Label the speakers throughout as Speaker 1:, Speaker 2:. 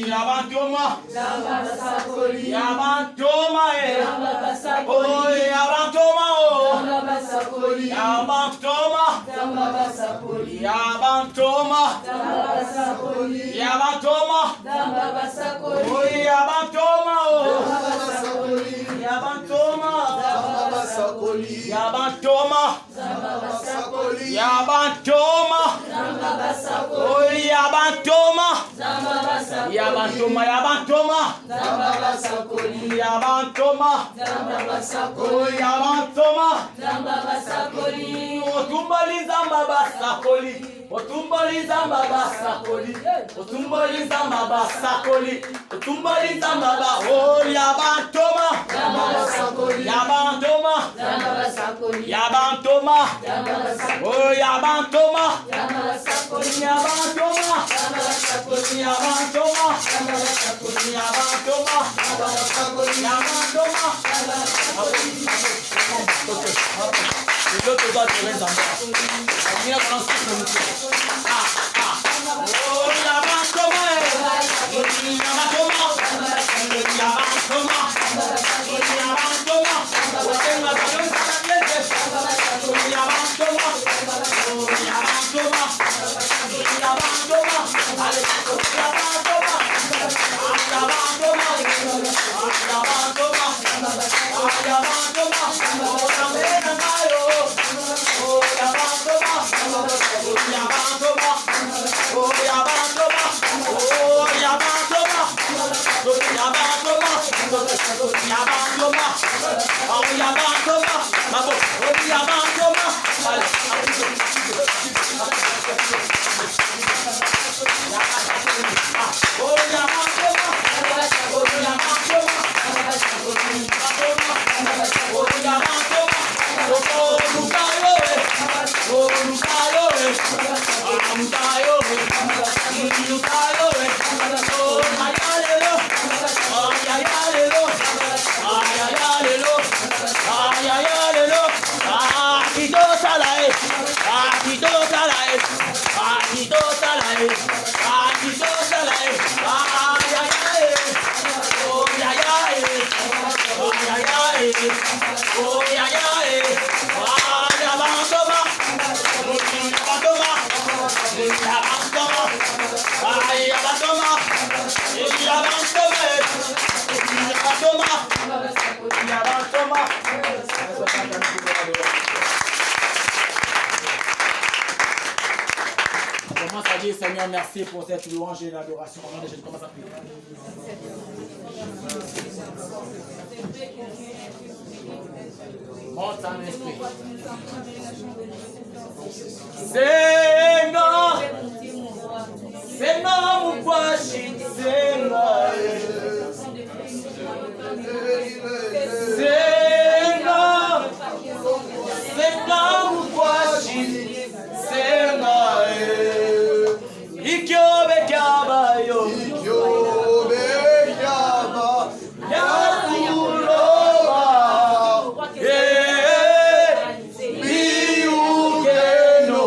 Speaker 1: Yabantoma. Yabantoma, oh Yabantoma, Yabantoma, Yabantoma, Yabantoma, oh Yabantoma, Yabantoma, Yabantoma, Yabantoma, oh Yabantoma, Yabantoma, Yabantoma, Yabantoma, oh Yabantoma, otumbaliza mabasakoli, otumbaliza mabasakoli, otumbaliza mabasakoli, otumbaliza maba, oh Yabantoma, Yabantoma, Yabantoma, oh Yabantoma, Yabantoma, Yabantoma, Yabantoma, les autres doigts de Zamba. Il y a un souffle. Oh, Yabantoma, Yabantoma, Yabantoma, Yabantoma, Commence à dire Seigneur, merci pour cette louange et l'adoration. Je commence à prier. Monte en esprit. Seigneur, Seigneur, mon poche, Seigneur. Seigneur, Seigneur, mon poche, Seigneur. Ikyobe kyaba yo. Ikyobe kyaba. Yakuloba. Biugeno.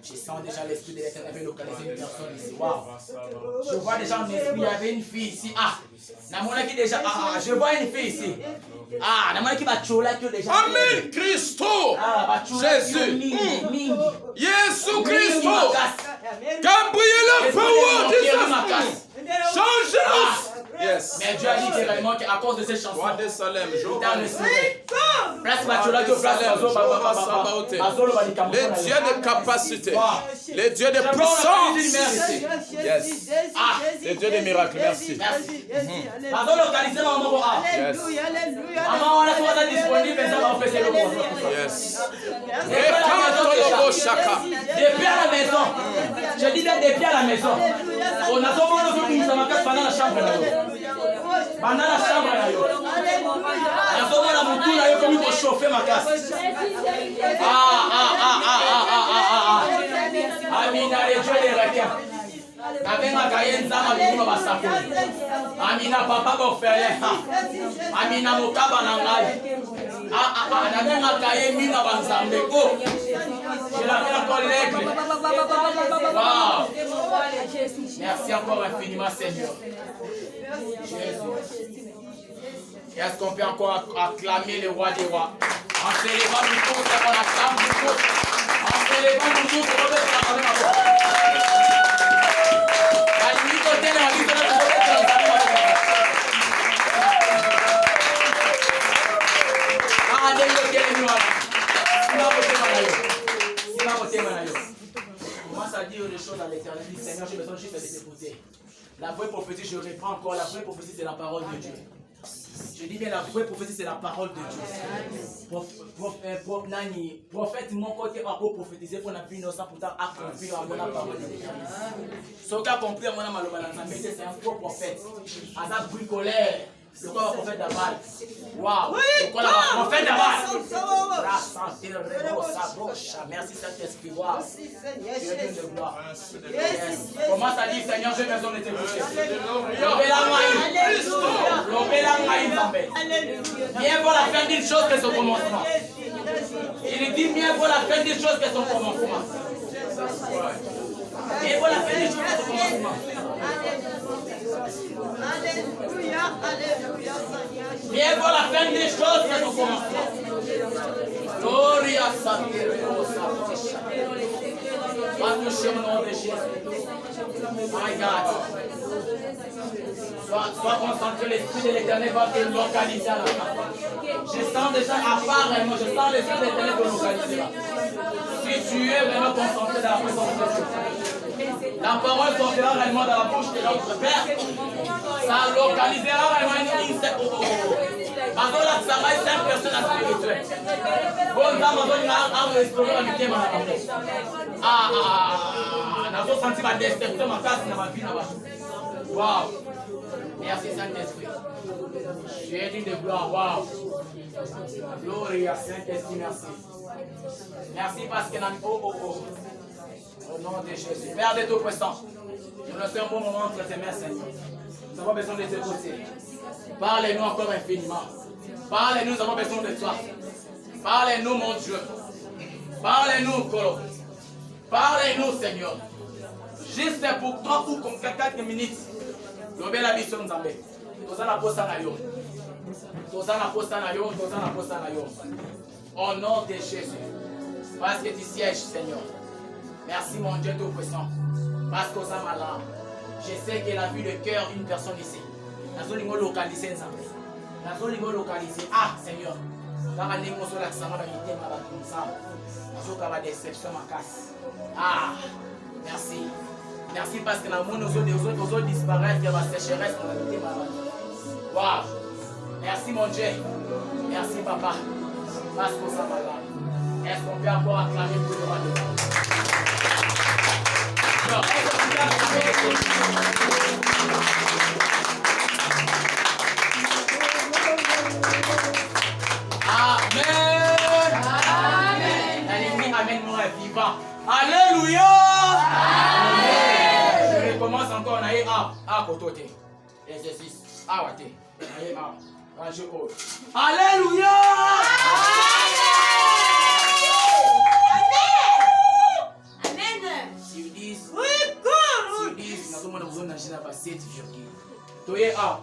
Speaker 1: Je sens déjà l'esprit de l'Éternel avait localisé une personne ici. Waouh. Je vois déjà un esprit, il y avait une fille ici. Ah, je vois une fille ici. Ah, qui va déjà.
Speaker 2: Amen, Christo. Jésus. Jésus Christo. Gabriel Power, Jesus. Change-nous. Yes.
Speaker 1: Mais Dieu a dit également qu'à cause de cette chanson, dans le ciel,
Speaker 2: les dieux de capacité, les dieux de puissance, yes. Les dieux de miracles, merci. Yes.
Speaker 1: Depuis à la maison, je dis bien depuis à la maison, on a pendant la chambre là. Pendant la chambre là. Comme il faut chauffer ma classe. Amina les dieux des requins. Amina papa bofele. Amina mokaba nangai. Nabena kaye mina banzambe. Oh. Je l'appelle encore l'aigle. Wow. Merci encore infiniment Seigneur. Jésus. Est-ce qu'on peut encore acclamer le roi des rois? En s'élevant nous tous, on acclame nous tous. En s'élevant nous tous, on va faire la voix. La nuit côté de la vie de notre commence à dire des choses à l'Éternel. Seigneur, j'ai besoin juste de t'écouter. La vraie prophétie, je reprends encore, la vraie prophétie, c'est la parole de Dieu. Je dis bien la vraie prophétie, c'est la parole de Dieu. Prophète, mon côté, a beau prophétiser pour la vie innocente, pourtant accomplir la parole de Dieu. Ce qu'a compris à mon âme, c'est un faux prophète. Azab bricolaire. Le corps va prophète d'Amal. Waouh! Le corps va prophète d'Amal. Merci Saint-Esprit. Waouh! Dieu de gloire. Commence à dire Seigneur, j'ai besoin de te toucher. Bien vaut la fin d'une chose que son commencement. Il dit bien vaut la fin d'une chose que son commencement. Bien vaut la fin d'une chose que son commencement. Alléluia, alléluia, Seigneur. Bien vaut la fin des choses que son commencement. Gloria Saint-Esprit. Va toucher au nom de Jésus. My God. Sois concentré, l'esprit de l'Éternel va te localiser à la fin. Je sens déjà à part vraiment, je sens l'esprit de l'Éternel te localiser là. Si tu es vraiment concentré dans la présence de Dieu, la parole sortira réellement dans la bouche de notre Père. Ça localisera réellement une insecte. Maintenant, là, ça va être 5 personnes spirituelles. Bon, là, maintenant, il y a un restaurant à l'unité, on a senti ma destruction, ma casse, ma vie, waouh. Merci Saint-Esprit. J'ai dit de gloire, waouh. Gloria Saint-Esprit, merci. Merci parce que au nom de Jésus. Père de tout puissant, nous laissons un bon moment entre tes mains, Seigneur. Nous avons besoin de t'écouter. Parlez-nous encore infiniment. Parlez-nous, nous avons besoin de toi. Parlez-nous, mon Dieu. Parlez-nous, Colo. Parlez-nous, Seigneur. Juste pour 3 ou comme 4 minutes. Lobé la mission nous amène. Nous allons poster na yo. Nous allons poster na yo. Nous allons poster na yo. Au nom de Jésus. Parce que tu sièges, Seigneur. Merci, mon Dieu tout-puissant. Parce que ça m'a là. Je sais qu'il a vu le cœur d'une personne ici. Nous allons localiser. Nous allons localiser. Ah, Seigneur. Quand on est sur l'accent, on va éviter ma bataille. Nous allons déception ma casse. Ah, merci. Merci parce que dans le monde, nous allons disparaître de la sécheresse. Waouh. Merci, mon Dieu. Merci, papa. Parce que ça m'a là. Est-ce qu'on peut encore acclamer pour le roi de Dieu? Amen. Amen. Amen. Mon vivant. Alléluia. Amen. Je recommence encore. On a eu à côté. Exercice. Ah, ouais. Alléluia. a.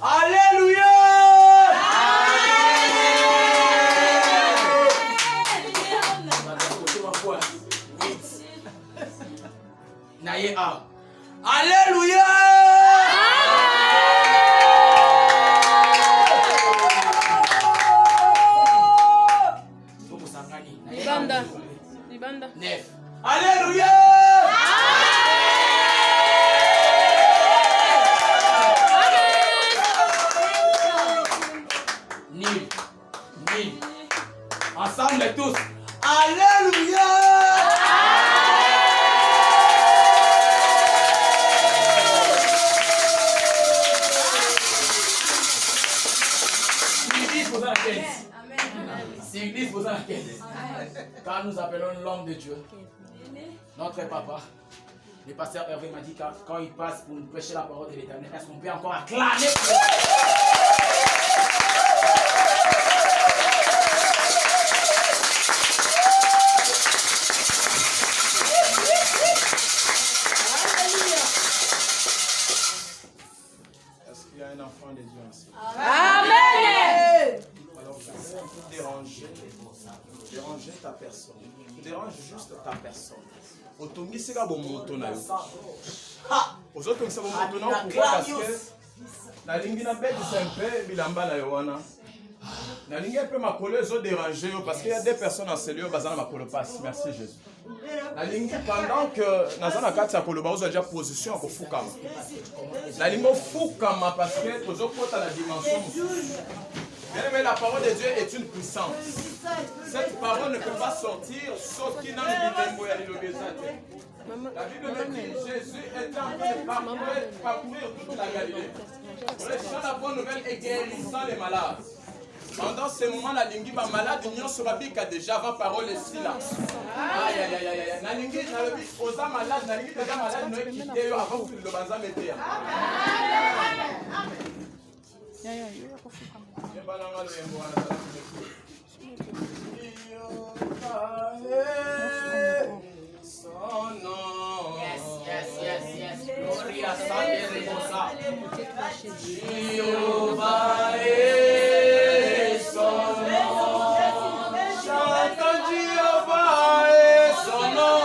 Speaker 1: Alléluia. Naye a. Alléluia.
Speaker 3: Libanda.
Speaker 1: Neuf. Alléluia. Nul. Ensemble tous. Alléluia. C'est l'église posant la quête. Quand nous appelons l'homme de Dieu, notre papa, le pasteur Hervé m'a dit quand il passe pour nous prêcher la parole de l'Éternel, est-ce qu'on peut encore acclamer?
Speaker 2: Est-ce qu'il y a un enfant de Dieu ensemble?
Speaker 3: Amen.
Speaker 2: Alors, déranger ta personne. Dérange juste ta personne. Otongisika bomoto na yo. Ozotongisa bomoto na yo pourquoi? Parce que nalingi na bête simple bilamba na yo wana. Nalingi un peu makolo ezo déranger yo parce qu'il y a des personnes en cellule bazana makolo passe. Merci Jésus. Nalingi pendant que nazana kati ya koloba ozo déjà position ko fukama. Nalingi fukama parce que tozo kota la dimension. Mais la parole de Dieu est une puissance. Cette parole ne peut pas sortir sauf qu'il n'a pas de La Bible me dit Jésus était en train de parcourir toute la Galilée. Prêchant la bonne nouvelle et guérissant les malades. Pendant ce moment, la lingi va malade, l'union sera bika déjà avant parole ici là. Aïe aïe aïe aïe. La lingi, osa malade, la lingi déjà malade, nous quitter avant que le bazar mette.
Speaker 1: Yes. Gloria Sante Reposa. Jehovah est son nom. Chante Jehovah est son nom.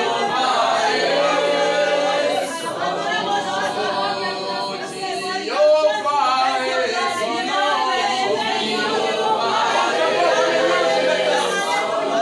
Speaker 1: Jehovah est son nom. Jehovah est son nom. Jehovah.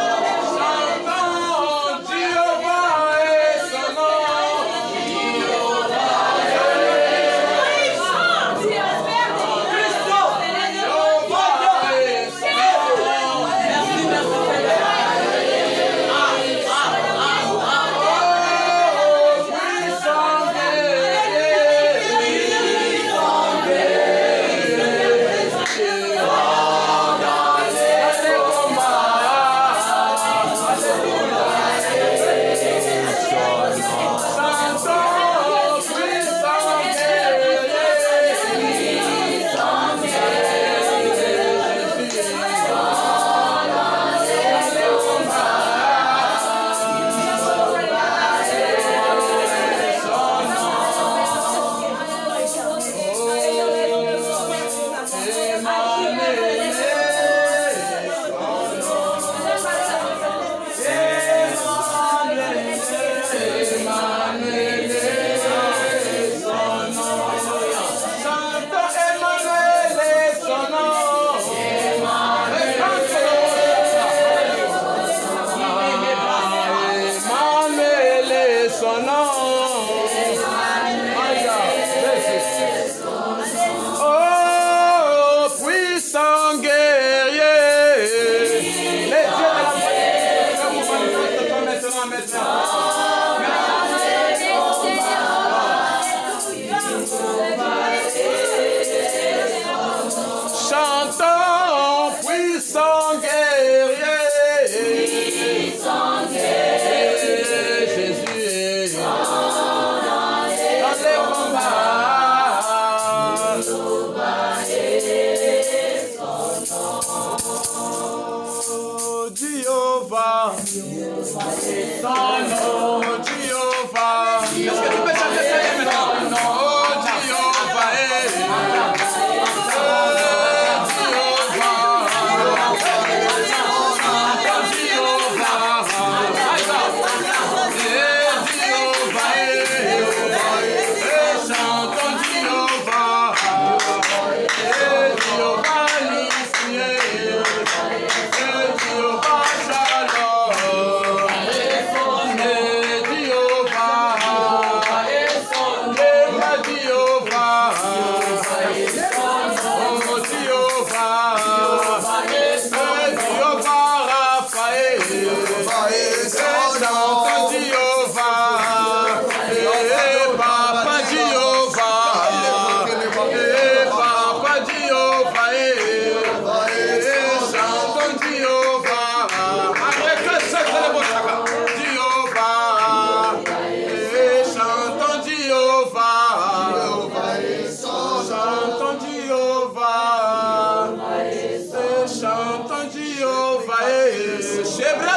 Speaker 1: Est-ce que tu peux chanter ça maintenant? Oh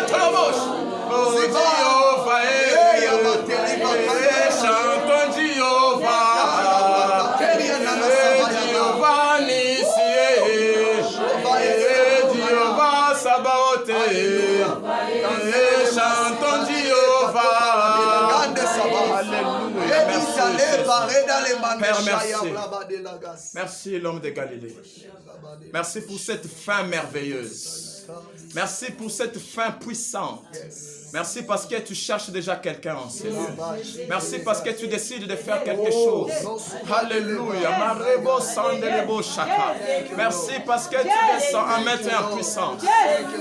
Speaker 2: Tolobos. Oh Jéhovah, chantons Jéhovah. Jéhovah Nissi, Jéhovah Sabaoth. Chantons Jéhovah. Alléluia. Père, merci. Merci l'homme de Galilée. Merci pour cette fin merveilleuse. Merci pour cette fin puissante. Merci parce que tu cherches déjà quelqu'un en Seigneur. Merci parce que tu décides de faire quelque chose. Alléluia. Merci parce que tu descends en maître et en puissance.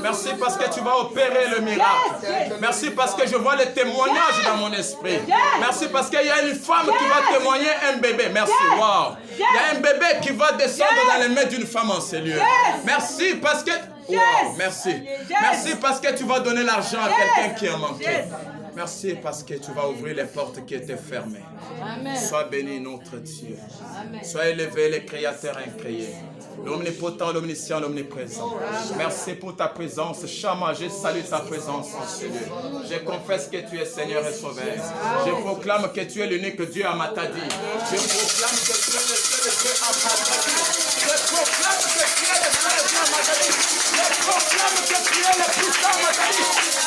Speaker 2: Merci parce que tu vas opérer le miracle. Merci parce que je vois les témoignages dans mon esprit. Merci parce qu'il y a une femme qui va témoigner un bébé. Merci. Wow. Il y a un bébé qui va descendre dans les mains d'une femme en Seigneur. Merci parce que... Wow, merci. Merci parce que tu vas donner l'argent à quelqu'un qui en manquait. Merci parce que tu vas ouvrir les portes qui étaient fermées. Amen. Sois béni notre Dieu. Amen. Sois élevé les créateurs incréés. L'omnipotent, l'omniscient, l'omniprésent. Merci pour ta présence. Chama, je salue ta présence en Seigneur. Je confesse que tu es Seigneur et Sauveur. Je proclame que tu es l'unique Dieu à Matadi. Je proclame que tu es le seul Dieu à Matadi. Je proclame que tu es le seul Dieu à Matadi. Je proclame que tu es le puissant à Matadi.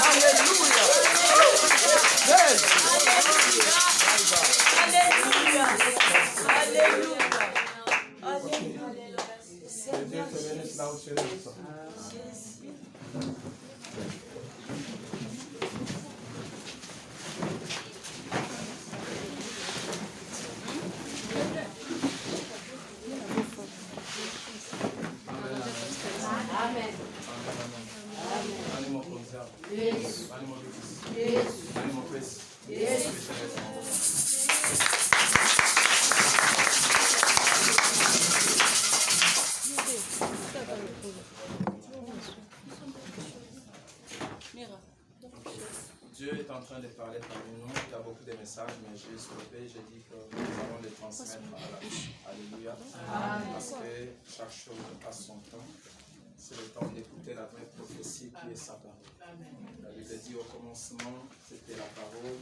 Speaker 2: Alléluia. Que Dieu te bénisse là où tu es. Amen. Animo conserve. Animo bénis. Animo pèse. Dieu est en train de parler parmi nous. Il y a beaucoup de messages, mais j'ai stoppé. J'ai dit que nous allons les transmettre à la bouche. Alléluia. Parce que chaque chose a son temps. C'est le temps d'écouter la vraie prophétie qui est sa parole. La Bible dit au commencement, c'était la parole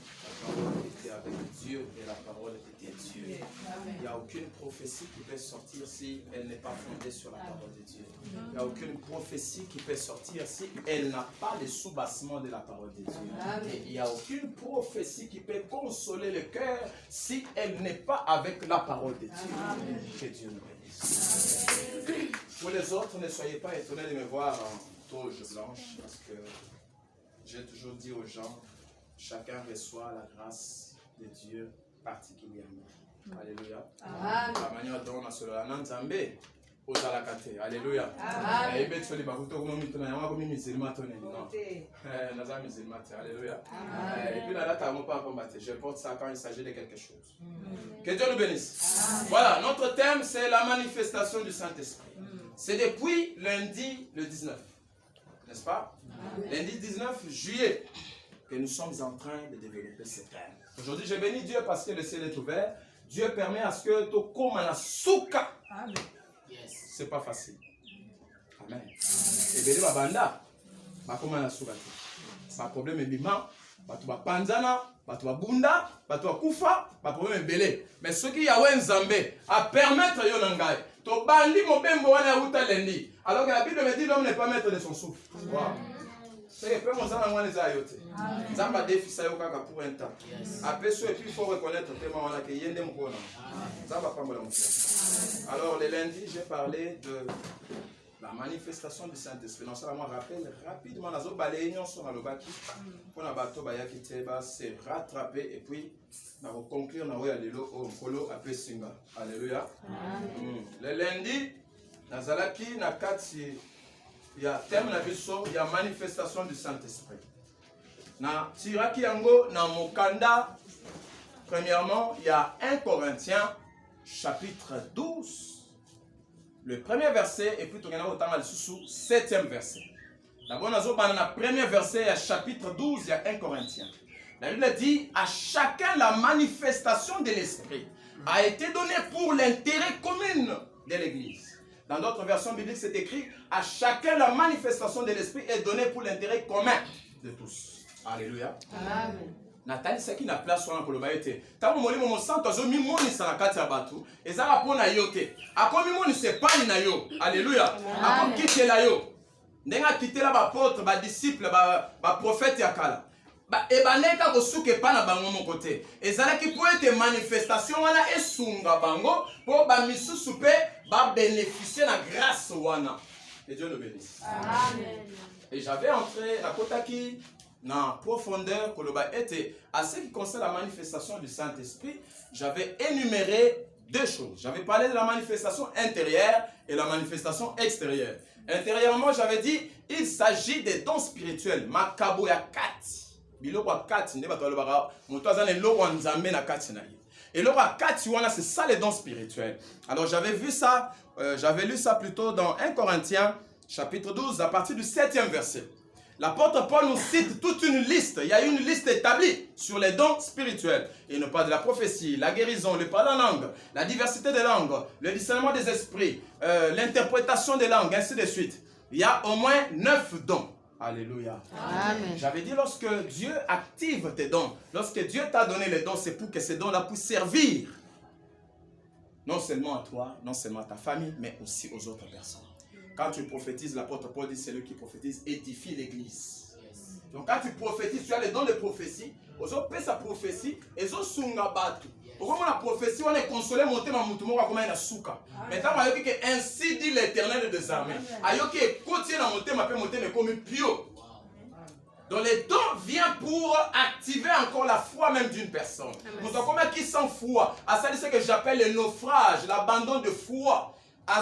Speaker 2: était avec Dieu et la parole était Dieu. Il n'y a aucune prophétie qui peut sortir si elle n'est pas fondée sur la parole de Dieu. Il n'y a aucune prophétie qui peut sortir si elle n'a pas le soubassement de la parole de Dieu. Et il n'y a aucune prophétie qui peut consoler le cœur si elle n'est pas avec la parole de Dieu. Que Dieu nous bénisse. Pour les autres, ne soyez pas étonnés de me voir en toge blanche parce que j'ai toujours dit aux gens, chacun reçoit la grâce de Dieu particulièrement. Alléluia. La manière dont on a cela, Nanzambe, Ozalakate. Alléluia. Alléluia. Et puis là, je porte ça quand il s'agit de quelque chose. Que Dieu nous bénisse. Voilà, notre thème, c'est la manifestation du Saint-Esprit. C'est depuis lundi le 19, n'est-ce pas? Lundi 19 juillet que nous sommes en train de développer ce thème. Aujourd'hui, je bénis Dieu parce que le ciel est ouvert. Dieu permet à ce que tu commes la souka. C'est pas facile. Amen. Et bien, babanda, bakoma la souka. Pas problème bima, batu ba panzana, batu ba bunda, batu ba kufa, pas problème belé. Mais ce qui y a Nzambe à permettre yo nangai. To bandi mobembo wana uta lendi. Alors que la Bible me dit l'homme n'est pas maître de son souffle. Wow. C'est que mon sang les ayote. Zamba défi ça yo kaka pour un temps. Après ça et puis il faut reconnaître tellement on a que yende mkona. Zamba pas mbola mkona. Alors le lundi j'ai parlé de la manifestation du Saint-Esprit. Non seulement rappelle rapidement la zone balénion sur le baki pour la bateau bayaki teba se rattraper et puis na conclure na oya lelo o kolo après singa. Alléluia. Le lundi nazalaki na kati il y a thème na biso, il y a manifestation du Saint-Esprit. Na tiraki yango na mokanda. Premièrement, il y a 1 Corinthiens chapitre 12. Le premier verset, et puis tu regardes autant le sous 7e verset. D'abord, dans le premier verset, il y a chapitre 12, il y a 1 Corinthiens. La Bible dit, à chacun la manifestation de l'Esprit a été donnée pour l'intérêt commun de l'Église. Dans d'autres versions bibliques, c'est écrit, à chacun la manifestation de l'Esprit est donnée pour l'intérêt commun de tous. Alléluia.
Speaker 3: Amen.
Speaker 2: Nathalie c'est qui na place wana koloba ete tango molimo mosantu azomi monisa na kati ya bato ezaka mpona yo te akomi monisa epai na yo. Alléluia. Akokitela yo ndenge akitela baapôtre badisciple baprofete ya kala ebandeka kosuka epai na bango moko te ezalaki mpo ete manifestation wana esunga bango mpo bamisusu mpe babénéficie na grâce wana. Et Dieu le bénisse.
Speaker 3: Amen.
Speaker 2: Et j'avais entré nakotaki na profondeur koloba ete à ce qui concerne la manifestation du Saint-Esprit, j'avais énuméré deux choses. J'avais parlé de la manifestation intérieure et la manifestation extérieure. Intérieurement, j'avais dit il s'agit des dons spirituels. Makabo ya kati. Biloko ya kati nde bato balobaka moto aza na eloko ya nzambe na kati na ye. Eloko ya kati wana c'est ça les dons spirituels. Alors j'avais vu ça, j'avais lu ça plutôt dans 1 Corinthiens chapitre 12 à partir du 7e verset. L'apôtre Paul nous cite toute une liste. Il y a une liste établie sur les dons spirituels. Il nous parle de la prophétie, la guérison, le parler en langue, la diversité des langues, le discernement des esprits, l'interprétation des langues, ainsi de suite. Il y a au moins 9 dons. Alléluia.
Speaker 3: Amen.
Speaker 2: J'avais dit lorsque Dieu active tes dons, lorsque Dieu t'a donné les dons, c'est pour que ces dons-là puissent servir non seulement à toi, non seulement à ta famille, mais aussi aux autres personnes. Quand tu prophétises, l'apôtre Paul dit, celui qui prophétise édifie l'église. Donc quand tu prophétises, tu as les dons de prophétie. Aux autres, sa prophétie, et aux sunga batu. Au moment la prophétie, on est consolé, monter ma moutoumou, comme un souka. Maintenant, ainsi dit l'Éternel des armées. Ayoki continue à monter, ma paix monter, mais comme pio. Donc les dons viennent pour activer encore la foi même d'une personne. Nous avons combien qui sans foi. À ça, c'est ce que j'appelle le naufrage, l'abandon de foi. Mais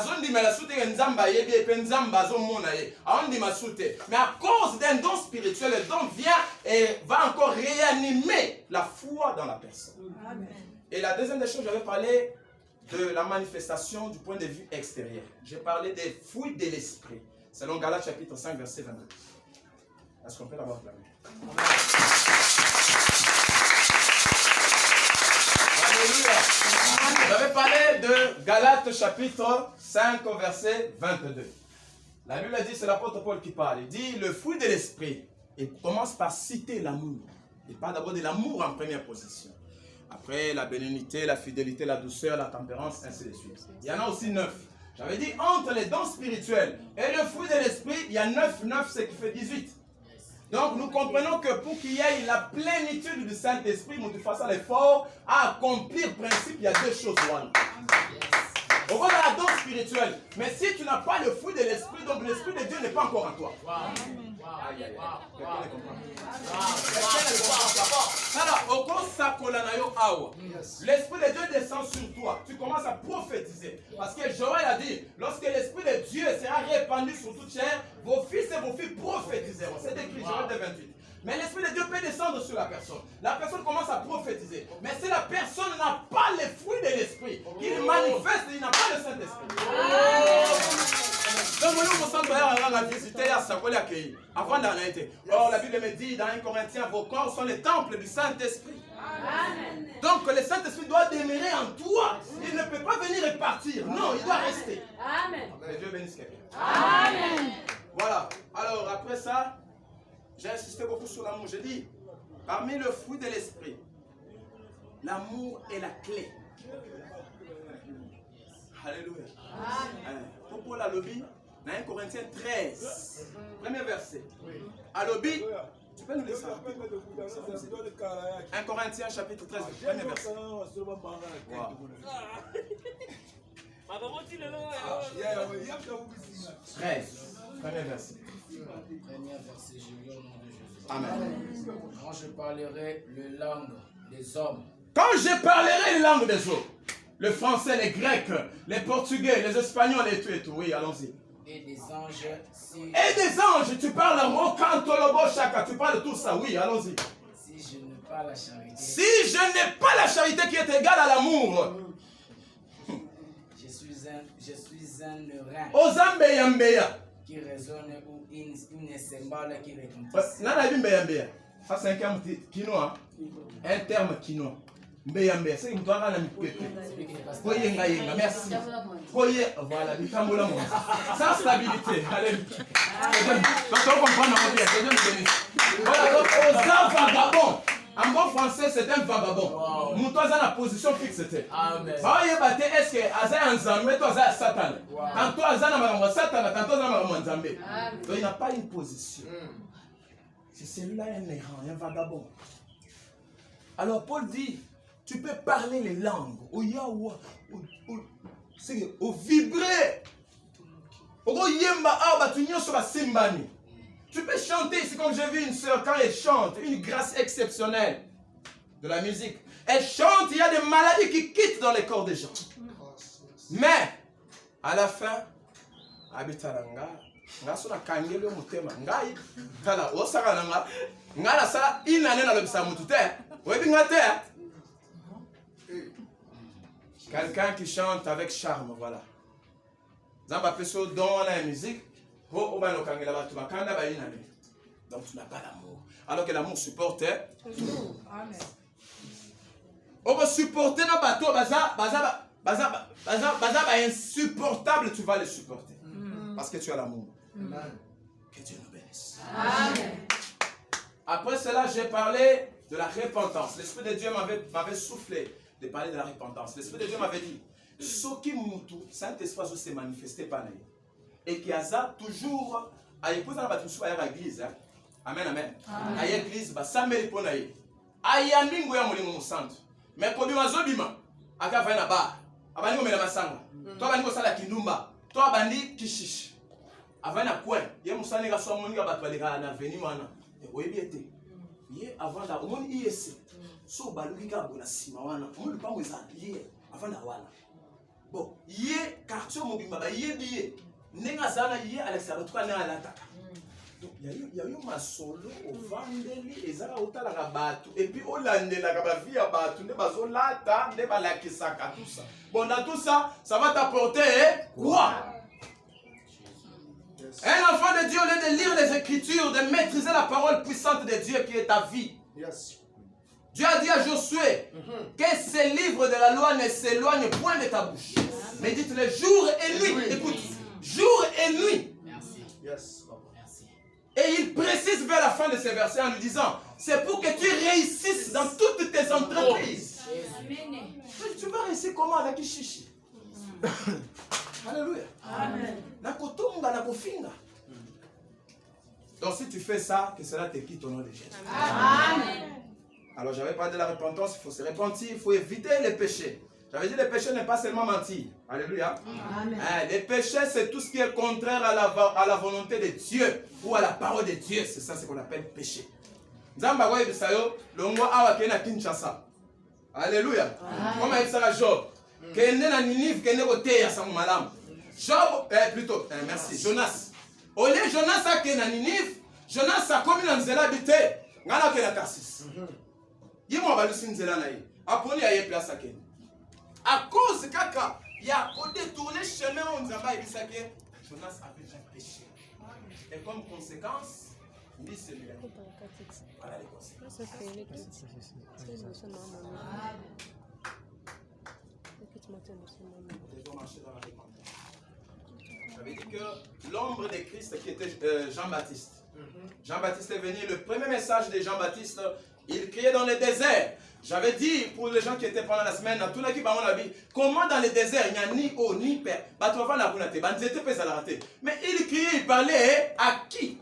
Speaker 2: à cause d'un don spirituel, le don vient et va encore réanimer la foi dans la personne. Amen. Et la deuxième des choses, j'avais parlé de la manifestation du point de vue extérieur. J'ai parlé des fruits de l'esprit, selon Galates chapitre 5, verset 22. Est-ce qu'on peut l'avoir clamé? Alléluia. J'avais parlé de Galates chapitre 5 verset 22. La Bible a dit, c'est l'apôtre Paul qui parle. Il dit le fruit de l'esprit. Il commence par citer l'amour. Il parle d'abord de l'amour en première position. Après la bénignité, la fidélité, la douceur, la tempérance, ainsi de suite. Il y en a aussi 9. J'avais dit entre les dons spirituels et le fruit de l'esprit, il y a 9, ce qui fait 18. Donc nous comprenons que pour qu'il y ait la plénitude du Saint-Esprit, nous faisons l'effort à accomplir le principe, il y a deux choses. On va dans la don spirituelle. Mais si tu n'as pas le fruit de l'esprit, donc l'esprit de Dieu n'est pas encore en toi. L'esprit de Dieu descend sur toi. Tu commences à prophétiser. Parce que Joël a dit, lorsque l'esprit de Dieu sera répandu sur toute chair, vos fils et vos filles prophétiseront. C'est écrit Joël 28. Mais l'esprit de Dieu peut descendre sur la personne. La personne commence à prophétiser. Mais si la personne n'a pas les fruits de l'esprit, qu'il manifeste, il n'a pas le Saint-Esprit. Donc, nous sommes visiter à Sakoli accueilli. Avant d'en être. Or, la Bible me dit dans 1 Corinthiens, vos corps sont les temples du Saint-Esprit. Donc, le Saint-Esprit doit demeurer en toi. Il ne peut pas venir et partir. Non, il doit rester. Amen. Que Dieu bénisse quelqu'un. Amen. Voilà. Alors, après ça, j'ai insisté beaucoup sur l'amour. J'ai dit, parmi le fruit de l'esprit, l'amour est la clé. Alléluia. Pour la lobby, dans 1 Corinthiens 13, premier verset. À lobby, tu peux nous laisser 1 Corinthiens chapitre 13, premier verset. Wow. 13, premier verset.
Speaker 1: Premier verset, je lis au nom de Jésus.
Speaker 2: Amen.
Speaker 1: Quand je parlerai le langue des hommes.
Speaker 2: Quand je parlerai les langues des hommes. Le français, les grecs, les portugais, les espagnols et tout et tout. Oui, allons-y.
Speaker 1: Et des anges. Si...
Speaker 2: Et des anges, tu parles Rokantolobo Shaka, tu parles de tout ça. Oui, allons-y.
Speaker 1: Si je n'ai pas la charité.
Speaker 2: Si je n'ai pas la charité qui est égale à l'amour.
Speaker 1: Je suis un rein.
Speaker 2: Ozambeyambeya.
Speaker 1: Qui résonne ou une cymbale qui retentisse.
Speaker 2: Nana Bimbeya. Ça, c'est un terme quinoa. Un terme quinoa. Mbeyambeya. C'est une toile à mi-pété. Koyenga. Merci. Koye, voilà, du tamboula mon. Sans stabilité. Allez. Donc, on comprend dans mon bien. C'est Dieu nous bénisse. Voilà, donc, Oza vagabond. En bon français, c'est un vagabond. Mouton a la position fixe.
Speaker 1: Amen.
Speaker 2: Est-ce que Aza est Nzambé, toi Aza est Satan? Tantôt Aza est Satan, tantôt Aza est Nzambé. Donc il n'a pas une position. C'est celui-là un errant, un vagabond. Alors Paul dit, tu peux parler les langues, au yawa, au vibrer, au yemba, simbani. Tu peux chanter, c'est comme j'ai vu une soeur quand elle chante, une grâce exceptionnelle de la musique. Elle chante, il y a des maladies qui quittent dans les corps des gens. Mais, à la fin, abitaranga, nga sona kangelo mutema, ngai, tala, osaka nanga, nga la sala, inane na lobisa mutute, webi ngate. Quelqu'un qui chante avec charme, voilà. Zamba peso dans la musique. Donc tu n'as pas l'amour. Alors que l'amour supporte. Amen. On va supporter nos bateaux. Insupportable, tu vas les supporter. Parce que tu as l'amour. Que Dieu nous bénisse. Amen. Après cela, j'ai parlé de la repentance. L'Esprit de Dieu m'avait soufflé de parler de la repentance. L'Esprit de Dieu m'avait dit, ce qui moutou, Saint-Esprit s'est manifesté par nous. Et qui a toujours à l'épouse dans l'église. Amen, amen. À l'église, ça me répond à y a mingo ya molimo santo. Mais pour bima zobima, aka va na ba. Abani ko mena masanga. To abani ko sala kindumba. To abandi kishish. Avana quoi? Ye musani ga so moni ga batwa leka na veni mana. Oyebi ete. Ye avant da omoni IEC. So baluki ka bona sima wana. Omoni pa mweza ye avant da wana. Bon, ye quartier mobimba ba ye biye. Nenga zana yé Alexandre en tout cas na lataka. Il y a eu ma solo au vendeli ezara otala ka batu et puis olandela ka ba vie ya batu ne bazolata ne balakisaka tout ça. Bon dans tout ça, ça va t'apporter quoi? Un enfant de Dieu au lieu de lire les Écritures, de maîtriser la parole puissante de Dieu qui est ta vie. Dieu a dit à Josué que ces livres de la loi ne s'éloignent point de ta bouche. Médite-les jour et nuit. Écoute. Jour et nuit. Merci. Yes. Merci. Et il précise vers la fin de ces versets en lui disant, c'est pour que tu réussisses dans toutes tes entreprises. Amen. Tu vas réussir comment avec Ishishi? Alléluia. Amen. Donc si tu fais ça, que cela te quitte au nom de Jésus. Amen. Alors j'avais parlé de la repentance, il faut se repentir, il faut éviter les péchés. J'avais dit le péché n'est pas seulement mentir. Alléluia. Amen. Les péchés, c'est tout ce qui est contraire à la volonté de Dieu ou à la parole de Dieu. C'est ça ce qu'on appelle péché. Alléluia. Comment il sera Job? Job, plutôt, merci, Jonas. Au lieu Jonas a été à Ninive, Jonas a commis dans Nzela habité. Ngana ke la Tarsis. Yimo abalusi Nzela na ye. Aponi a ye place à Ken. À cause kaka, il y a détourné chemin où Nzamba et Bisake, Jonas avait déjà péché. Et comme conséquence, il dit celui-là. Voilà les conséquences. J'avais dit que l'ombre de Christ qui était Jean-Baptiste. Jean-Baptiste est venu, le premier message de Jean-Baptiste, il criait dans le désert. J'avais dit pour les gens qui étaient pendant la semaine, comment dans le désert il n'y a ni eau ni père. Mais il criait, il parlait à qui?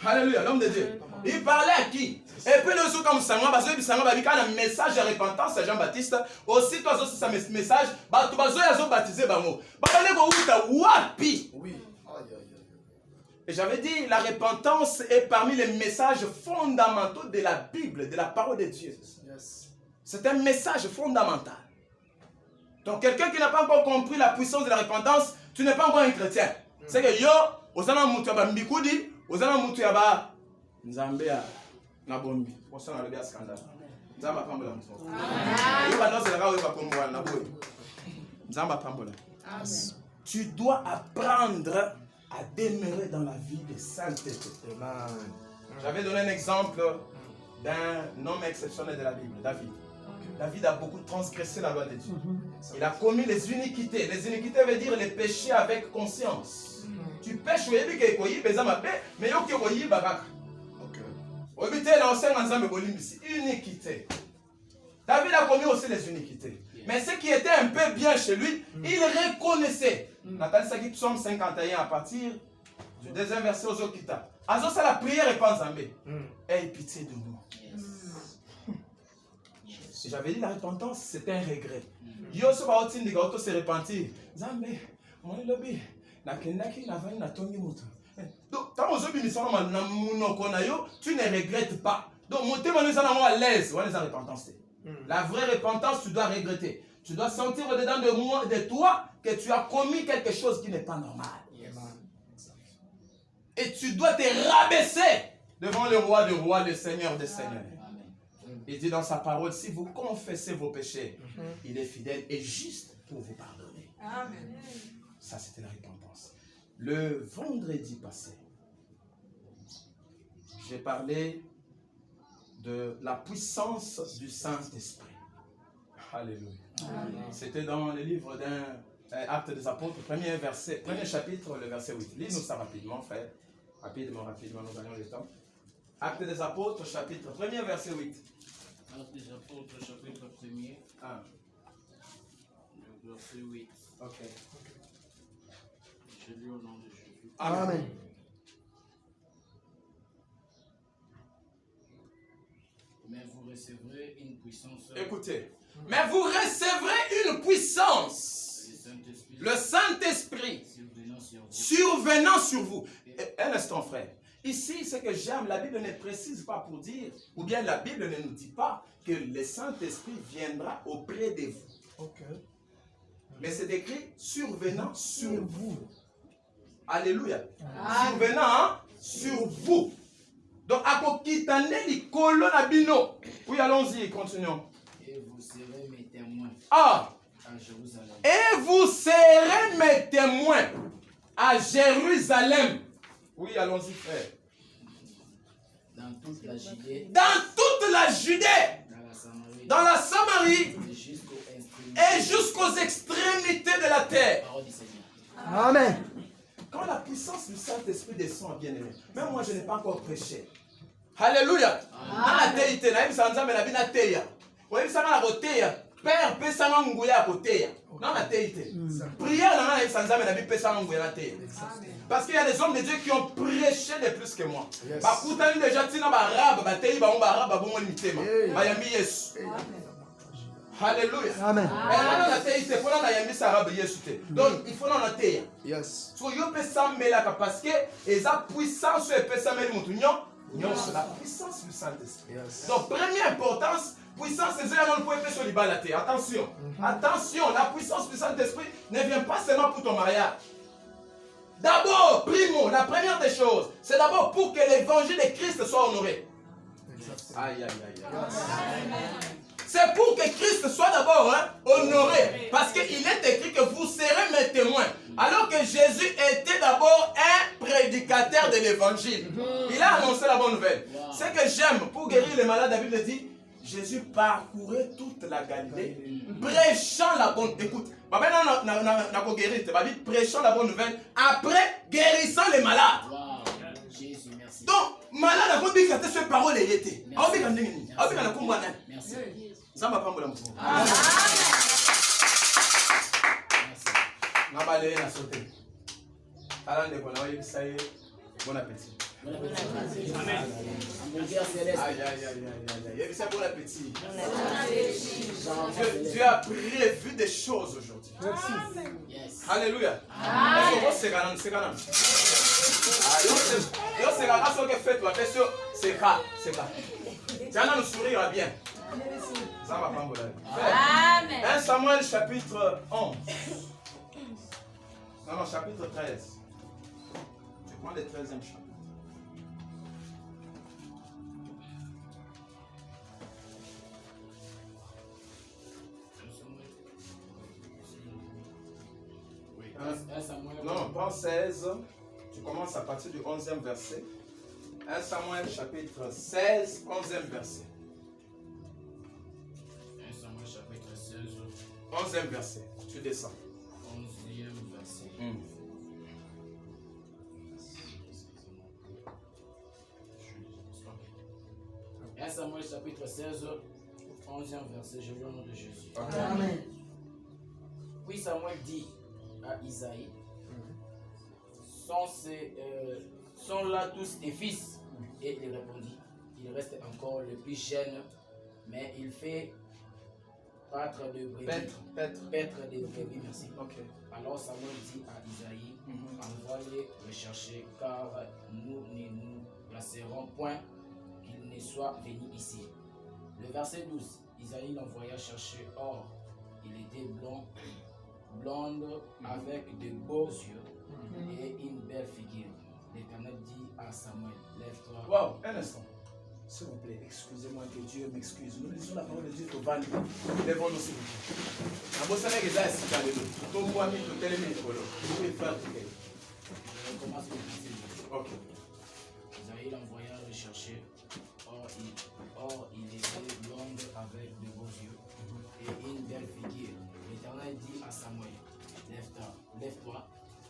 Speaker 2: Alléluia, l'homme de Dieu. Il parlait à qui? Et puis le jour comme ça, parce que ça m'a dit un message de repentance à Jean-Baptiste. Aussi, toi aussi, ça message, tu vas baptiser. Oui. Et j'avais dit, la repentance est parmi les messages fondamentaux de la Bible, de la parole de Dieu. C'est un message fondamental. Donc, quelqu'un qui n'a pas encore compris la puissance de la repentance, tu n'es pas encore un chrétien. C'est que yo, osana mutu yaba mbikudi, osana mutu yaba nzambea na bombi. Osana le bia scandale. Nzamba pambola mutu. Yo ba no zelaka yo ba kombola na boy. Nzamba pambola. Tu dois apprendre à demeurer dans la vie de sainteté. J'avais donné un exemple d'un homme exceptionnel de la Bible, David. David a beaucoup transgressé la loi de Dieu. Il a commis les iniquités. Les iniquités veut dire les péchés avec conscience. Tu pêches, mais iniquité. David a commis aussi les iniquités. Mais ce qui était un peu bien chez lui, il reconnaissait. Nathalie Saki, psaume 51, à partir du deuxième verset aux Okita. Azo, c'est la prière et pas Zambé. Aie pitié de moi. J'avais dit la repentance, c'était un regret. Yo, ce va aussi se repentir. Zambé, mon lobby. Donc, tu ne regrettes pas. Donc, monter à l'aise. La repentance. La vraie repentance, tu dois regretter. Tu dois sentir au-dedans de toi que tu as commis quelque chose qui n'est pas normal. Et tu dois te rabaisser devant le roi des rois, le Seigneur des seigneurs. Il dit dans sa parole, si vous confessez vos péchés, il est fidèle et juste pour vous pardonner. Amen. Ça, c'était la repentance. Le vendredi passé, j'ai parlé de la puissance du Saint-Esprit. Alléluia. C'était dans le livre d'un Acte des Apôtres, premier chapitre, le verset 8. Lis-nous ça rapidement, frère. Rapidement, nous gagnons le temps. Acte des Apôtres, chapitre 1er, verset 8.
Speaker 1: Acte des Apôtres, chapitre 1er.
Speaker 2: Ah.
Speaker 1: Le verset 8.
Speaker 2: Ok.
Speaker 1: Je lis au nom de Jésus.
Speaker 2: Amen.
Speaker 1: Mais vous recevrez une puissance.
Speaker 2: Écoutez. Mais vous recevrez une puissance. Le Saint-Esprit survenant sur vous. Un instant, frère. Ici, ce que j'aime, la Bible ne précise pas pour dire, ou bien la Bible ne nous dit pas que le Saint-Esprit viendra auprès de vous. Okay. Mais c'est écrit survenant sur vous. Alléluia. Survenant sur vous. Donc, à Kokitane, Kolonabino. Oui, allons-y, continuons.
Speaker 1: Et vous serez mes témoins.
Speaker 2: À
Speaker 1: Jérusalem.
Speaker 2: Et vous serez mes témoins à Jérusalem. Oui, allons-y, frère.
Speaker 1: Dans toute la Judée.
Speaker 2: Dans toute la Judée. Dans la Samarie. Et jusqu'aux extrémités de la terre. Amen. Quand la puissance du Saint-Esprit descend, bien aimé, même moi je n'ai pas encore prêché. Alléluia. Père, pesa nguya koteya. Non, la théité. Prière, parce qu'il y a des hommes de Dieu qui ont prêché de plus que moi. Alléluia. Amen. Donc, il faut la terre. Yes. Parce que la puissance est la puissance du Saint-Esprit. Donc, première importance, puissance des hommes pour être sur les balles. Attention. Attention, la puissance du Saint-Esprit ne vient pas seulement pour ton mariage. D'abord, primo, la première des choses, c'est d'abord pour que l'évangile de Christ soit honoré. Aïe, aïe, aïe, aïe. C'est pour que Christ soit d'abord honoré. Parce qu'il est écrit que vous serez mes témoins. Alors que Jésus était d'abord un prédicateur de l'évangile. Il a annoncé la bonne nouvelle. Ce que j'aime pour guérir les malades, la Bible dit, Jésus parcourait toute la Galilée, prêchant la bonne nouvelle. Écoute, prêchant la bonne nouvelle, après guérissant les malades.
Speaker 1: Wow. Jésus, merci.
Speaker 2: Donc, malade a compris que cette parole est été. Merci. Bon appétit.
Speaker 1: Bon appétit. Amen.
Speaker 2: Bon appétit. Dieu a prévu des choses aujourd'hui.
Speaker 1: Yes.
Speaker 2: Alléluia.
Speaker 3: Amen.
Speaker 2: 1 Samuel chapitre 11. Non, chapitre 13. Tu prends le 13e chapitre. Non, pas 16. Tu commences à partir du 11e verset. 1 Samuel chapitre 16, 11e verset.
Speaker 1: 1 Samuel chapitre 16.
Speaker 2: 11e verset. Tu descends.
Speaker 1: 11e verset. 1 Samuel chapitre 16, 11e verset, je lis au nom de Jésus.
Speaker 4: Amen.
Speaker 1: Puis Samuel dit à Isaïe, sont là tous tes fils? Et il répondit, il reste encore le plus jeune, mais il fait paître de brebis. Paître de brebis, merci.
Speaker 2: Okay.
Speaker 1: Alors Samuel dit à Isaïe, envoie-les rechercher, car nous ne nous placerons point qu'il ne soit venu ici. Le verset 12, Isaïe l'envoya chercher. Or, il était blonde, avec de beaux yeux et une belle figure. L'Éternel dit à Samuel, lève-toi.
Speaker 2: Wow, un instant.
Speaker 4: S'il vous plaît, excusez-moi que Dieu m'excuse. Nous lisons la parole de Dieu au Vali.
Speaker 2: Lèvons-nous s'il vous plaît. Nabosana que ça est dans le dos. Tout moi mis tout tel micro. Vous pouvez faire tout.
Speaker 1: Je recommence le verset 12.
Speaker 2: Ok.
Speaker 1: Isaïe l'envoya rechercher. Or, il était blonde avec de beaux yeux et une belle figure. L'Éternel dit à Samuel, lève-toi.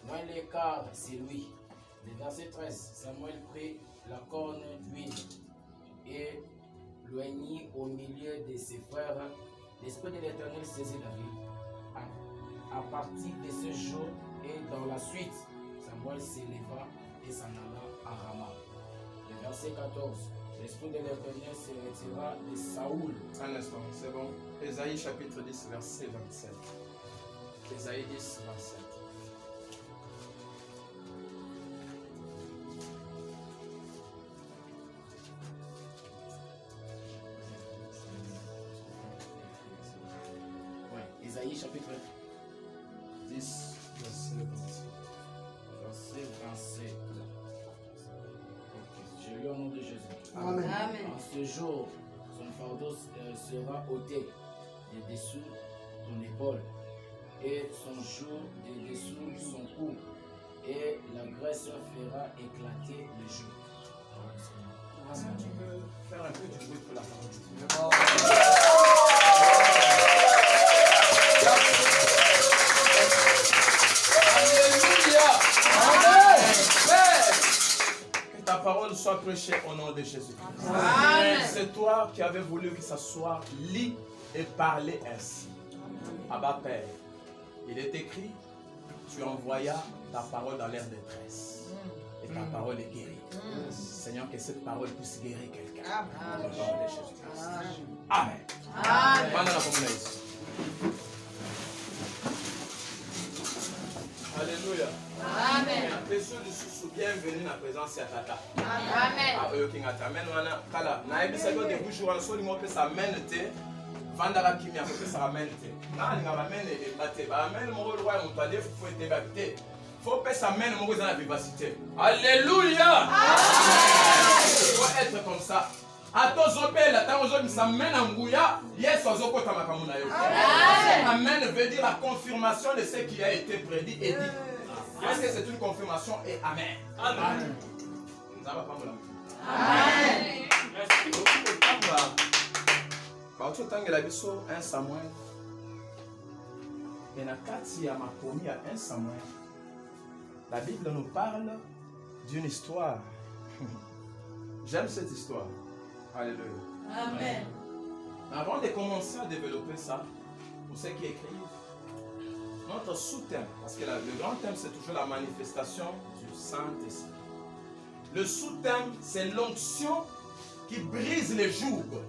Speaker 1: Loin l'écart, c'est lui. Le verset 13, Samuel prit la corne d'huile et loignit au milieu de ses frères. L'Esprit de l'Éternel saisit David. À partir de ce jour et dans la suite, Samuel s'éleva et s'en alla à Rama. Le verset 14, l'Esprit de l'Éternel se retira de Saoul.
Speaker 2: Un instant, c'est bon. Ésaïe chapitre 10, verset 27. Ésaïe 10, 27.
Speaker 1: Isaïe chapitre
Speaker 2: 10, verset 27.
Speaker 1: Verset 27. Je lis au nom de Jésus.
Speaker 4: Amen.
Speaker 1: En ce jour, son fardeau sera ôté de dessous ton épaule et son joug de dessous son cou, et la graisse fera éclater le joug.
Speaker 2: Est-ce que tu peux faire un peu du bruit pour la parole de Dieu? Alléluia! Que ta parole soit prêchée au nom de Jésus. C'est toi qui avais voulu que ça soit lit et parlé ainsi. Abba Père, il est écrit, tu envoyas ta parole dans l'air détresse. Et ta parole est guérie. Seigneur, que cette parole puisse guérir quelqu'un. Au nom de Jésus. Amen.
Speaker 3: Amen.
Speaker 2: Pendant la communauté. Alléluia.
Speaker 3: Amen.
Speaker 2: Bienvenue dans la présence de Tata.
Speaker 3: Amen.
Speaker 2: Amen. Kala. Na ebisa ko de bouche wana so limo pesa menete. Vandara kimia ko pesa menete. Na linga ba menete bate ba men mo lo wa mutu ade fu ete bakite. Faut pesa men mo za la vivacité. Alléluia. Faut être comme ça. Atozobela tangozo misamena nguya Yesu azokota makambo na yo. Amen veut dire la confirmation de ce qui a été prédit et dit. Est-ce que c'est une confirmation et amen? Amen. Nous avons pas mon amour.
Speaker 3: Amen.
Speaker 2: Merci beaucoup. Baoto tangela biso 1 Samuel. Et na kati ya makomi ya 1 Samuel. La Bible nous parle d'une histoire. J'aime cette histoire. Alléluia.
Speaker 3: Amen.
Speaker 2: Avant de commencer à développer ça, pour ceux qui écrivent, notre sous-thème, parce que le grand thème c'est toujours la manifestation du Saint-Esprit. Le sous-thème c'est l'onction qui brise les jougs.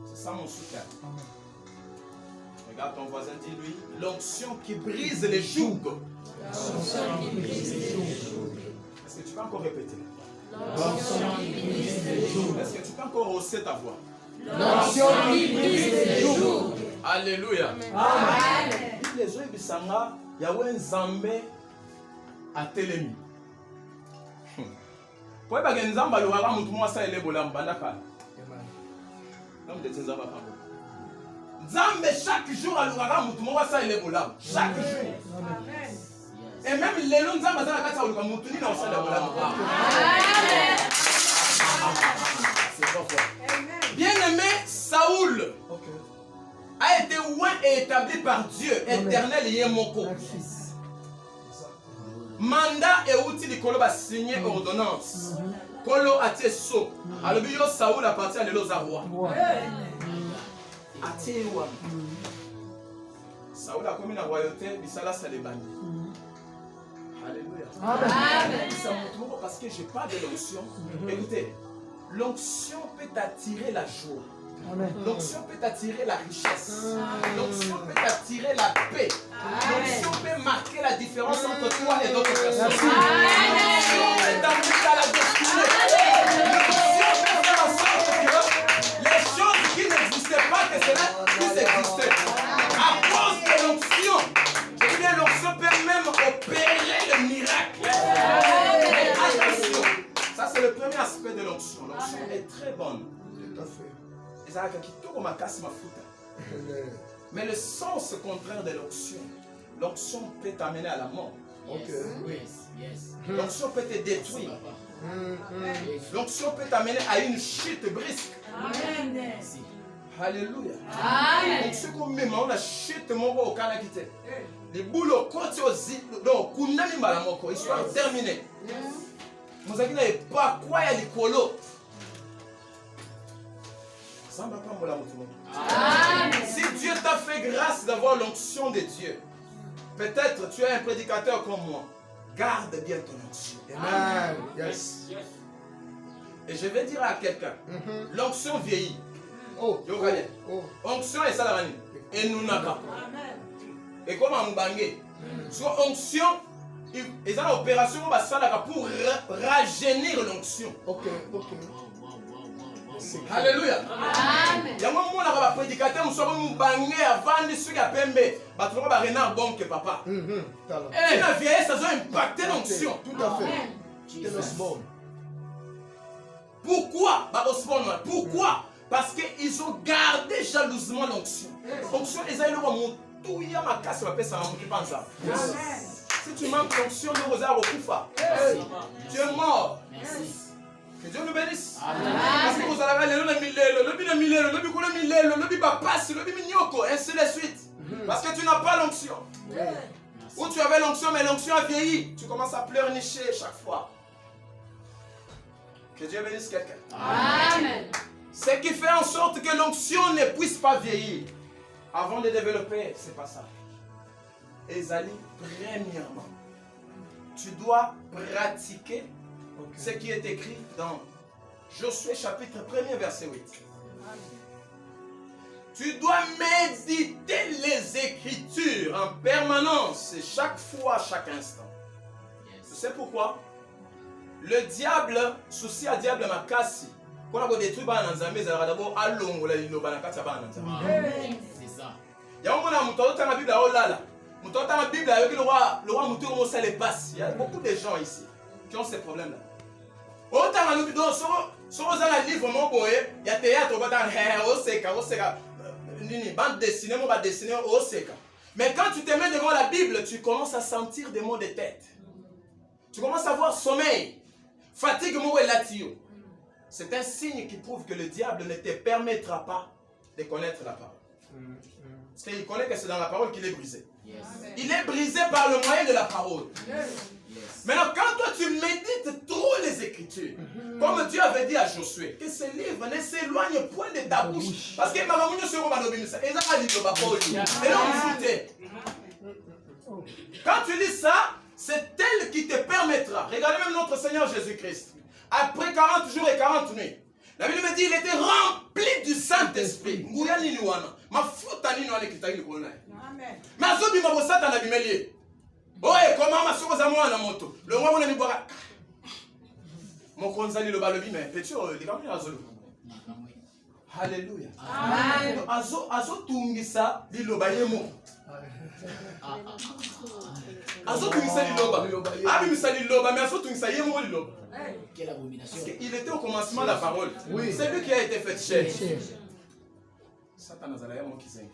Speaker 2: C'est ça mon sous-thème. Regarde ton voisin, dis-lui, l'onction qui brise les jougs.
Speaker 3: L'onction qui brise les jougs.
Speaker 2: Est-ce que tu peux encore répéter?
Speaker 3: L'onction qui brise les jougs.
Speaker 2: Est-ce que tu peux encore hausser ta voix?
Speaker 3: L'onction qui brise les jougs.
Speaker 2: Alléluia.
Speaker 3: Amen.
Speaker 2: Les gens bisanga yawe nzambe atelemi. Pour pas que nzamba lo ara mutu mwasa ele bolamba ndaka. Non de nzamba pa. Nzambe chaque jour alora mutu mwasa ele bolamba. Chaque jour.
Speaker 3: Amen.
Speaker 2: Et même lelo nzamba za kata oluka mutu ni na osala bolamba.
Speaker 3: Amen.
Speaker 2: C'est pas fort. Bien-aimé Saoul a été oint et établi par Dieu, éternel et Yemoko. mandat euti likolo ba signer ordonnance. Kolo atie so. Alobi yo Saoul a parti à lelo za roi. Atie roi. Saoul a commis la royauté, bisala salebani. Alléluia.
Speaker 3: Amen.
Speaker 2: Parce que j'ai pas de l'onction. Écoutez, l'onction peut t'attirer la joie. L'onction peut t'attirer la richesse. L'onction peut t'attirer la paix. L'onction peut marquer la différence entre toi et d'autres personnes. L'onction peut t'amener à la destinée. L'onction peut faire en sorte que les choses qui n'existaient pas, que cela puisse exister. À cause de l'onction, je dis bien l'onction peut même opérer le miracle. Mais attention, ça c'est le premier aspect de l'onction. L'onction est très bonne. Tout à fait. Mais le sens contraire de l'onction, l'onction peut t'amener à la mort. L'onction peut te détruire. L'onction peut t'amener à une chute brisque. Alléluia. Donc ce qu'on met, on a chute mon au Canada. Les boulots côté aussi, donc kunami malamoko, histoire terminée. Vous avez dit pas quoi il y a les colos. Si Dieu t'a fait grâce d'avoir l'onction de Dieu, peut-être tu es un prédicateur comme moi. Garde bien ton onction.
Speaker 4: Amen. Yes.
Speaker 2: Et je vais dire à quelqu'un, l'onction vieillit.
Speaker 4: Oh.
Speaker 2: Onction est salamani. Et nous n'avons. Et comme on bangé. Soit onction, ils ont l'opération pour rajeunir l'onction.
Speaker 4: Ok.
Speaker 2: Alléluia. Il y a un moment où on a prédicateur, on a bangé avant de se faire pembe. Bah, tu vas renard bon que papa. Et la vieillesse, ça a impacté l'onction.
Speaker 4: Tout à fait.
Speaker 2: Pourquoi? Pourquoi? Parce qu'ils ont gardé jalousement l'onction. L'onction, ils ont eu tout y a ma casse, ma pèse, ça m'a ça. Si tu manques l'onction, le rosaire au koufa. Tu es mort. Que Dieu nous bénisse. Parce que vous allez aller le millélo, le bipapas, le bimignoko, ainsi de suite. Parce que tu n'as pas l'onction. Ou tu avais l'onction, mais l'onction a vieilli. Tu commences à pleurnicher chaque fois. Que Dieu bénisse quelqu'un.
Speaker 3: Amen.
Speaker 2: Ce qui fait en sorte que l'onction ne puisse pas vieillir. Avant de développer, c'est pas ça. Ezali, premièrement, tu dois pratiquer ce qui est écrit dans Josué chapitre 1er verset 8. Tu dois méditer les Écritures en permanence, chaque fois, chaque instant. Tu sais pourquoi? Le diable, souci à diable makasi. Quand on a détruit Bananzamé, il y a d'abord allongo la liloba na kati ya Bananzamé. C'est ça. Il y a un moment où on a la Bible à Olala. On a la Bible avec le roi Moutou Moussa les passe. Il y a beaucoup de gens ici qui ont ces problèmes-là. Autant nous disons, sur le livre, il y a théâtre, bande dessinée, on va dessiner au seka. Mais quand tu te mets devant la Bible, tu commences à sentir des maux de tête. Tu commences à avoir sommeil, fatigue, mot et latio. C'est un signe qui prouve que le diable ne te permettra pas de connaître la parole. Parce qu'il connaît que c'est dans la parole qu'il est brisé. Il est brisé par le moyen de la parole. Maintenant, quand toi tu médites trop les Écritures, comme Dieu avait dit à Josué, que ce livre ne s'éloigne point de ta bouche. Parce que maman nous sommes dans le ministère. Et là on foutait. Quand tu lis ça, c'est elle qui te permettra. Regardez même notre Seigneur Jésus-Christ. Après 40 jours et 40 nuits, la Bible me dit qu'il était rempli du Saint-Esprit. Ma faute à l'île qui t'a dit. Mais à ce moment-là, Satan a bimelié. Oye, comment ma soeur a moi la moto? Le roi mon boira. Mon konzali le balobi mais petit les gamins azolo. Alléluia. Amen. Azo tungisa liloba yemo. Azo tungisa liloba. Abi misali liloba mais azo tungisa yemo liloba. Quelle abomination. Il était au commencement de la parole. Oui. C'est lui qui a été fait chair. Satan a zalaya mon kizeng.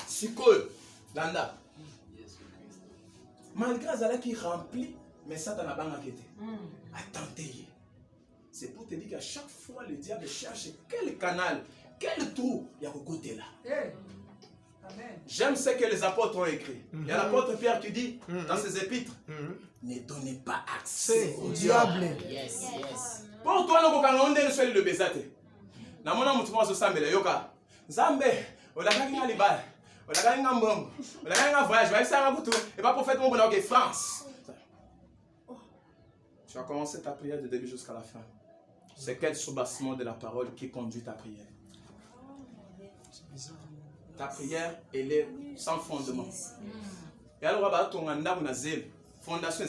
Speaker 2: Sikol landa. Malgré Azala qui remplit, mais Satan n'a pas inquiété. Attendez. C'est pour te dire qu'à chaque fois, le diable cherche quel canal, quel trou il y a au côté là. J'aime ce que les apôtres ont écrit. Il y a l'apôtre Pierre qui dit dans ses épîtres, ne donnez pas accès au diable.
Speaker 1: Yes, yes.
Speaker 2: Pour toi, nous avons le bezate. Na mona mutu mwa sambela yoka. Nzambe, olakaki nga libala. Olakaki nga mbongo. Olakaki nga voyage, va ça kutu. Et pas prophète mon bonheur que France. Tu vas commencer ta prière de début jusqu'à la fin. C'est quel soubassement de la parole qui conduit ta prière. Ta prière, elle est sans fondement. Et alors, on a une fondation.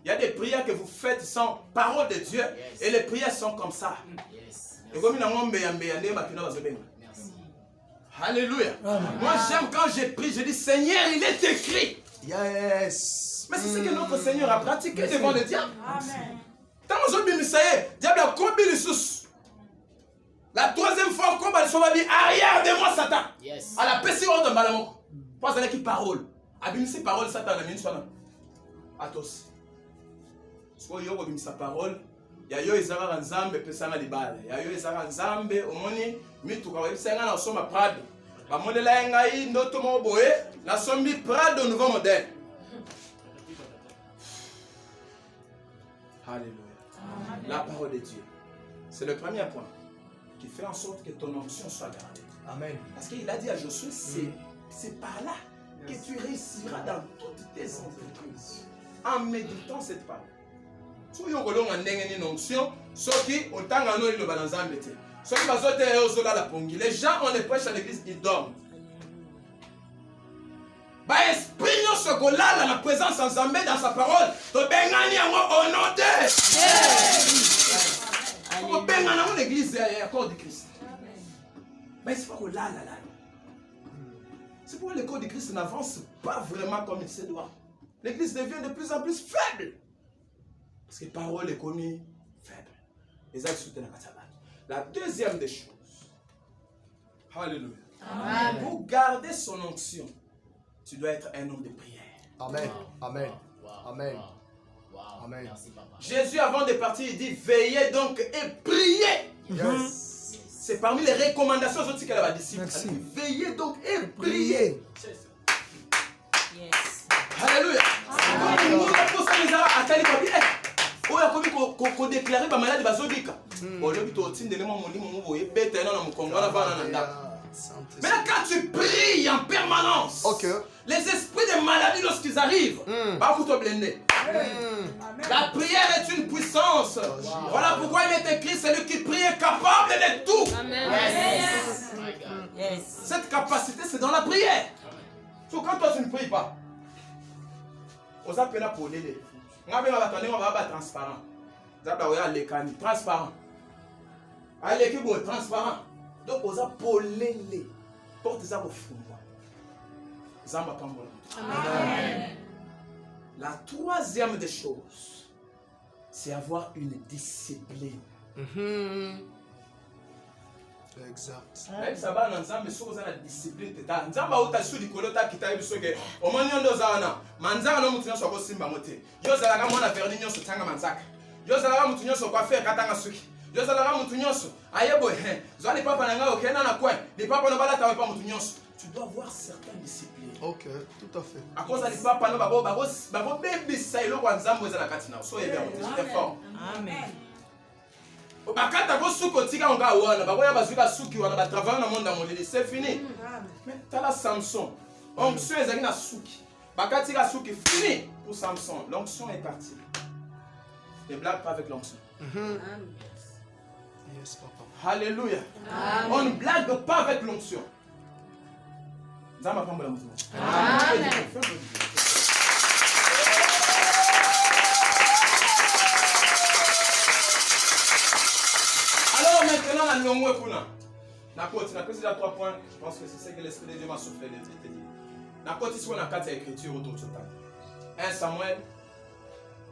Speaker 2: Il y a des prières que vous faites sans parole de Dieu. Et les prières sont comme ça. Alléluia. Moi, j'aime quand je prie, je dis Seigneur, il est écrit.
Speaker 4: Yes.
Speaker 2: Mais c'est ce que notre Seigneur a pratiqué devant le diable. Amen. Tant que je dis, diable a commis les sous. La troisième fois, comme elle soit dit, arrière de moi, Satan.
Speaker 1: Yes.
Speaker 2: À la PC, on te balance. Pas avec qui parole. Abimisi parole, Satan, la minute. Atos. Soit yo ko bimisa parole. Ya yo ezaka nzambe pesanga libala. Ya yo ezaka nzambe omoni mituka wa bisenga na soma Prado. Ba molela ngai ndoto mo boye na sombi Prado nouveau modèle. Alléluia. La parole de Dieu. C'est le premier point qui fait en sorte que ton onction soit gardée.
Speaker 4: Amen.
Speaker 2: Parce qu'il a dit à Josué, c'est par là que tu réussiras dans toutes tes entreprises. En méditant cette parole. Si vous avez une onction, les gens, on les prêche à l'église, ils dorment. Esprit nous dans la présence ensemble dans sa parole. Au nom de l'église, il y a corps de Christ. Mais c'est pas que là. C'est pourquoi le corps de Christ n'avance pas vraiment comme il se doit. L'église devient de plus en plus faible. Parce que la parole est connue faible. La deuxième des choses. Alléluia.
Speaker 3: Amen.
Speaker 2: Pour garder son onction, tu dois être un homme de prière.
Speaker 4: Amen. Amen.
Speaker 1: Wow.
Speaker 4: Amen.
Speaker 1: Wow.
Speaker 4: Amen.
Speaker 1: Merci, papa.
Speaker 2: Jésus, avant de partir, il dit veillez donc et priez.
Speaker 4: Yes.
Speaker 2: C'est parmi les recommandations aussi qu'elle a disciples.
Speaker 4: Merci.
Speaker 2: Veillez donc et priez.
Speaker 3: Yes.
Speaker 2: Alléluia. Maintenant, quand tu pries en permanence,
Speaker 4: Okay.
Speaker 2: les esprits de maladie, lorsqu'ils arrivent, bah, vous te blindez. La prière est une puissance. Voilà pourquoi il est écrit, celui qui prie est capable de tout.
Speaker 3: Amen.
Speaker 1: Yes. My God.
Speaker 3: Yes.
Speaker 2: Cette capacité, c'est dans la prière. Donc, quand toi, tu ne pries pas, on s'appelle pour l'aider. On va être transparent. Transparent. Transparent. Donc, on va pour l'aider. Pour tes arbres fous.
Speaker 3: Amen.
Speaker 2: La troisième des choses, c'est avoir une discipline.
Speaker 4: Exact.
Speaker 2: Même ça va dans Nzambe so za na discipline teta. Nzamba uta sudi kolota kita biso ke omoni ndo zana. Manzaka no mutu nyoso ko simba mote. Yo zala ka mona verni nyoso tanga manzaka. Yo zala ka mutu nyoso kwa faire katanga suki. Yo zala ka mutu nyoso ayebo he. Zo li papa na nga okena na kwen. Li papa no bala tawe pa mutu nyoso. Tu dois avoir certaines disciplines.
Speaker 4: Ok, tout à fait.
Speaker 2: À cause de papa no babo baby sa ilo kwa Nzambo za na katina. So yebe mote c'est fort.
Speaker 3: Amen.
Speaker 2: Bakata ko suko tika nga wana bakoya bazuka suki wana ba travailler na monde molili c'est fini. Mais tala Samson. Onction ezali na suki. Bakati ka suki fini pour Samson. L'onction est partie. Ne blague pas avec l'onction.
Speaker 4: Yes, papa.
Speaker 2: Alléluia.
Speaker 3: Amen.
Speaker 2: On ne blague pas avec l'onction. Zama pambola mutu.
Speaker 3: Amen.
Speaker 2: Alors maintenant, la longue kuna. Na côté, na précisé à 3 points. Je pense que c'est ce que l'Esprit de Dieu m'a soufflé de te dire. Na côté, si on a 4 écritures autour de ce temps. 1 Samuel.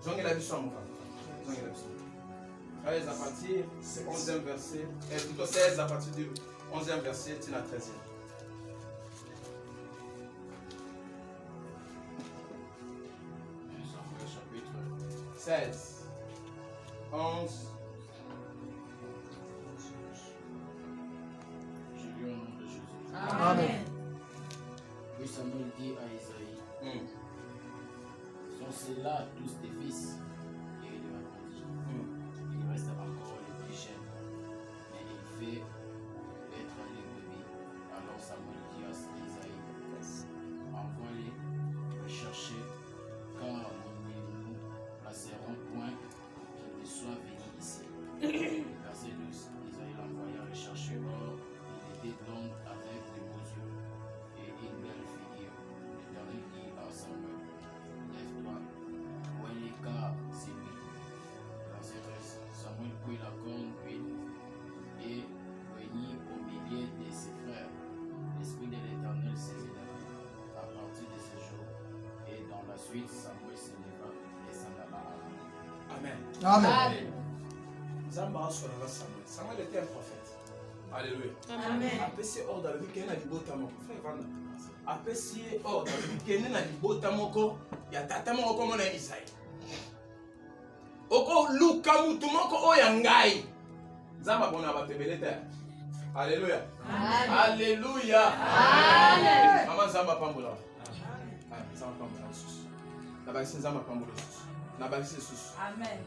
Speaker 2: J'en ai la vision à mon frère. J'en ai la vision. 13 à partir du 11e verset. Plutôt 16 à partir du 11e verset. Tu n'as 13e. Chapitre 16. 11.
Speaker 1: là tous tes fils. Et il lui répondit, il reste encore les plus jeunes, mais il fait être les brebis. Alors Samuel dit à Isaïe, envoie-les rechercher, car nous ne nous placerons point qu'il ne soit venu ici. Verset 12, Isaïe l'envoya rechercher, or il était blond avec de beaux yeux et une belle figure. L'Éternel dit à Samuel, lève-toi, vois-les, car c'est lui. Verset 13, Samuel prit la corne d'huile et réunit au milieu de ses frères. L'Esprit de l'Éternel saisit David à partir de ce jour. Et dans la suite, Samuel se leva et s'en alla à Rama.
Speaker 4: Amen.
Speaker 3: Amen.
Speaker 4: Zamba asolanga Samuel. Samuel était un prophète.
Speaker 2: Alléluia.
Speaker 3: Amen.
Speaker 4: Apesi ordre avec un libota moko. Frère Vanda. Apesi ordre avec un libota moko. Ya tata moko comme on a Isaïe.
Speaker 2: Oko luka mutu moko oyo ngai. Nzamba bona batebele te. Alléluia. Alléluia.
Speaker 3: Amen.
Speaker 2: Mama nzamba pambola. Nzamba pambola susu. Na bakisi nzamba pambola susu. Na bakisi susu.
Speaker 3: Amen.